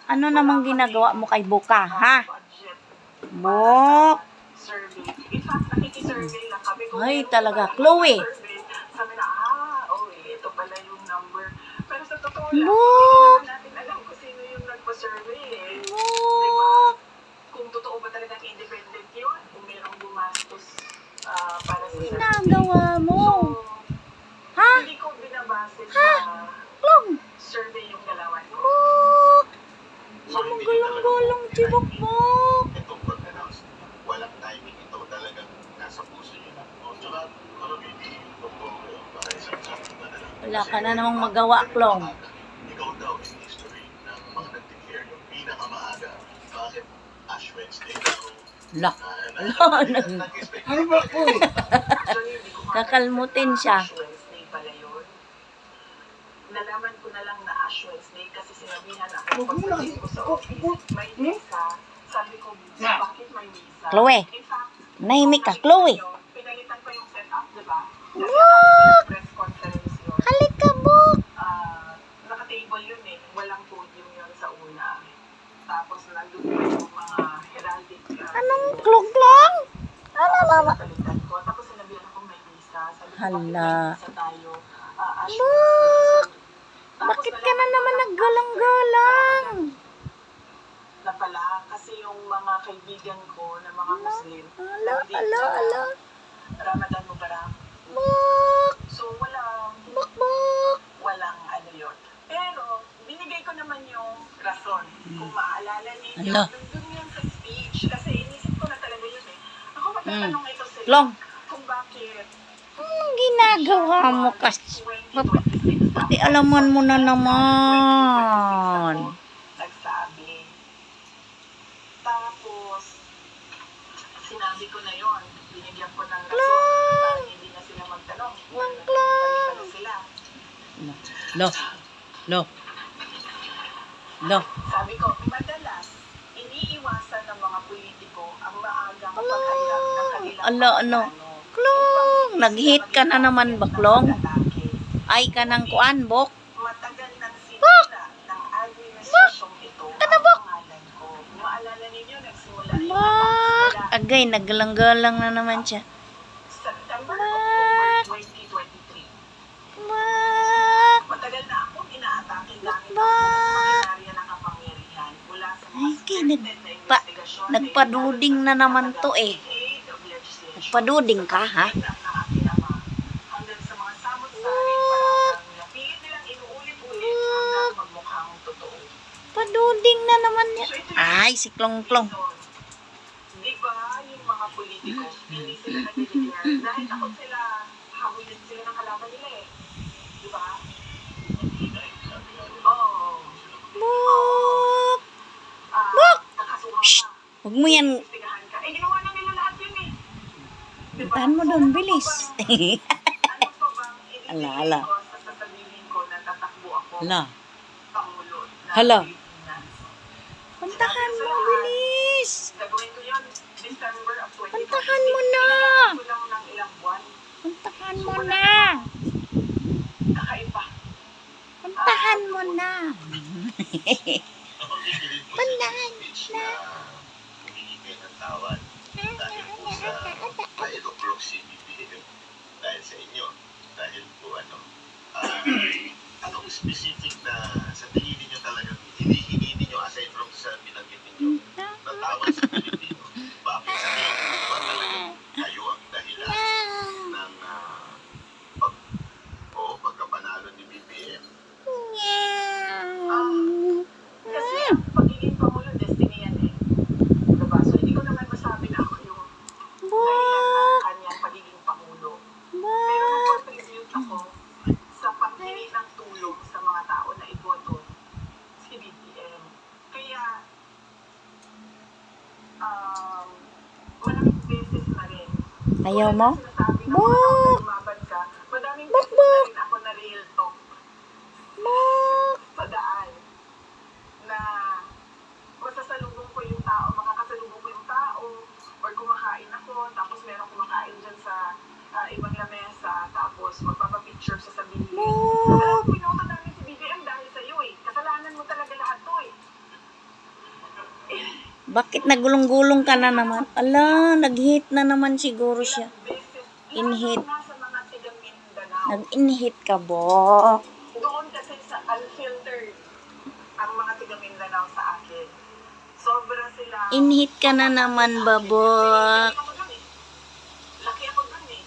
Ano namang ginagawa mo kay Buka, ha? Buk! Ay, talaga. Chloe! Sabi na, ito pala yung number. Pero sa totoo lang, Buk! hindi natin alam kung sino yung nagpa-survey eh. Buk! Kung totoo ba talaga independent yun, kung merong gumastos para sa Ginagawa mo. Ha? Hindi ko binabase sa Klong! survey yung galawan ko. Buk! Sumagalang-galang tibok mo. Itong pag-announce, walang timing ito, talagang nasa puso nyo na. O, tsaka, Wala ka na namang magawa, Klong. ikaw daw in history ng mga nag-declare yung pinakamaaga. Bakit Ash Wednesday daw? La. Ano ba po? Kakalmutin siya. Ash Wednesday pala yun. Nalaman ko na lang na Ash Wednesday kasi sinabihan ako pagdating ko sa office, may misa. Sabi ko, bakit may misa? Chloe, In fact, nahimik ka, Chloe. pinalitan pa yung setup, di ba? Buk! Press conference yun. Halika, Buk! Naka-table yun eh. Walang podium yun sa una. Tapos nandun yung mga heraldic. Anong klong-klong? Alala. Palitan ko. Tapos sinabihan ako may misa. Sabi ko, Hala. bakit may misa tayo? Ash Buk! Wednesday. Bakit ka na naman naggalang-galang? Na pala, kasi yung mga kaibigan ko na mga Muslim, Ala, nandito ala, sa ala. Ramadan Mubarak. Buk! So, Buk, Buk! walang ano yun. Pero, binigay ko naman yung rason. Kung maaalala ninyo, Ala. nandun yun sa speech. Kasi inisip ko na talaga yun eh. Ako matatanong ito sila Klong, kung bakit anong ginagawa mo kasi? 2026 Pati alaman mo na naman. nagsabi. Tapos, sinabi ko na yon, binigyan ko ng rason para hindi na sila magtanong. Palitan sila. Lo. Lo. Lo. Sabi ko, madalas, iniiwasan ng mga politiko ang maagang paghayag ng kanilang Ala, ano? Klong, nag-hit ka na naman ba, Klong? Ay ka ng kuan, Buk. Matagal nang sinila ng administrasyong ito ang pangalan ko. Maalala ninyo, nagsimula yung Bak! wala Agay, naggalang-galang na naman siya. September, October 2023. Bak! Matagal na akong inaatake gamit ang Bak! buong makinarya ng kapangyarihan mula sa mga Ay, scripted na investigasyon na nagpaduding na naman to eh. aid of legislation. Nagpaduding ka, ha? Hanggang sa mga samot-saring parang napilit nilang inuulit-ulit hanggang magmukhang totoo. Paduding na naman niya. Ay, si Klong-Klong. Di ba yung mga politiko, hindi sila nag-declare dahil takot sila, habulin sila ng kalaban nila eh. Di ba? Oo. Buk! Buk! Nakasuhan Shh! ka. Huwag mo yan. Investigahan ka. Ginawa na nila lahat yun eh. Di ba? Puntahan mo doon, bilis. Ano pa bang Ala, ala. ko sa sasabihin ko na tatakbo ako Hala. Pangulo ng Hala. Pilipinas? Puntahan mo, bilis. Gagawin ko yun December of 2026. Puntahan mo na. Kailangan ko lang ng ilang buwan. Puntahan mo na. Kakaiba. Puntahan mo na. Puntahan na. Humingi kayo ng tawad dahil po sa nailuklok si BBM dahil sa inyo. Dahil po anong specific na sa tingin ninyo talagang hinihingi ninyo aside from sa binanggit ninyo na tawad sa Pilipino. Bakit sa tingin ninyo ba talagang kayo ang dahilan ng pagkapanalo ni BBM? Kasi ang pagiging Pangulo, destiny yan eh. Diba? So, hindi ko naman masabi na ako yung dahilan ng kanyang pagiging Pangulo. Pero nag-contribute ako sa paghingi ng tulong sa mga tao na iboto si BBM. Kaya, maraming beses na rin. Ayaw mo? Sinasabi ng mga tao na Buk! lumaban ka, madaming Buk, beses na buk! rin ako na real talk Buk! sa daan na masasalubong ko yung tao, makakasalubong ko yung tao, or kumakain ako, tapos meron kumakain dyan sa ibang lamesa, tapos magpapapicture sa sabihin. Alam mo, pinoto namin si BBM dahil sa iyo eh. Kasalanan mo talaga lahat to eh. Bakit nagulong-gulong ka na naman? Ala, nag-hit na naman siguro siya. In-hit. Nasa mga tiga Mindanao. Nag-in-hit ka, bo. Doon kasi sa unfiltered ang mga tiga Mindanao sa akin. Sobra sila. In-hit ka na naman, babok. Laki ako dun eh.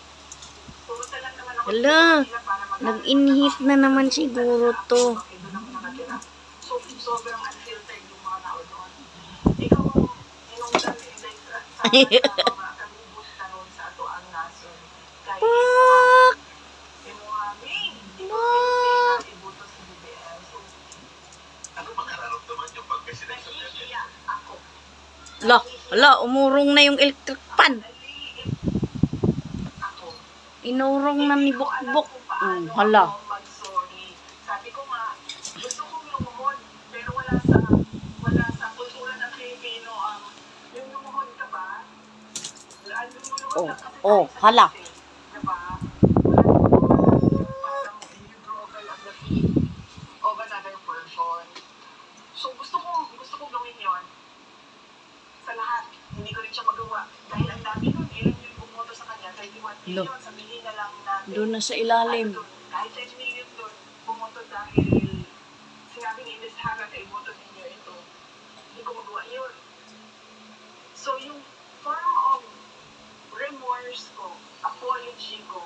Pumunta lang naman ako Ala, sa kanila para mag- nag-in-hit na naman siguro to. Okay, doon ako nakatira. So, sobrang unfiltered yung mga tao doon. Ikaw, inungdan eh, like, sa mga kabubos na noon sa ato ang nason. Kaya, Bak! yung mga, ikaw, ibuto sa BBM. So, Ano ba nararamdaman yung pagka-selection niya? nahihiya ako. Ala, umurong na yung electric pan. Naliit ako. Inurong na ni Bukbok. Paano Hala. ako mag-sorry. Sabi ko nga, gusto kong lumuhod, pero wala sa kultura ng Pilipino ang yung lumuhod ka ba? Ang lumuhod Oh, ka kasi oh, tayo sa hala. kasi, diba? Parang you grow on the feet of another person. So gusto kong gawin yon sa lahat. Hindi ko rin siya magawa. Dahil ang dami nun, ilan yung bumoto sa kanya, 31 million, sabihin na lang natin. Doon na sa ilalim. Kahit 10 million doon, bumoto dahil sinabi ni Ms. Hara na iboto ninyo ito. Hindi ko magawa yun. So yung form of remorse ko, apology ko,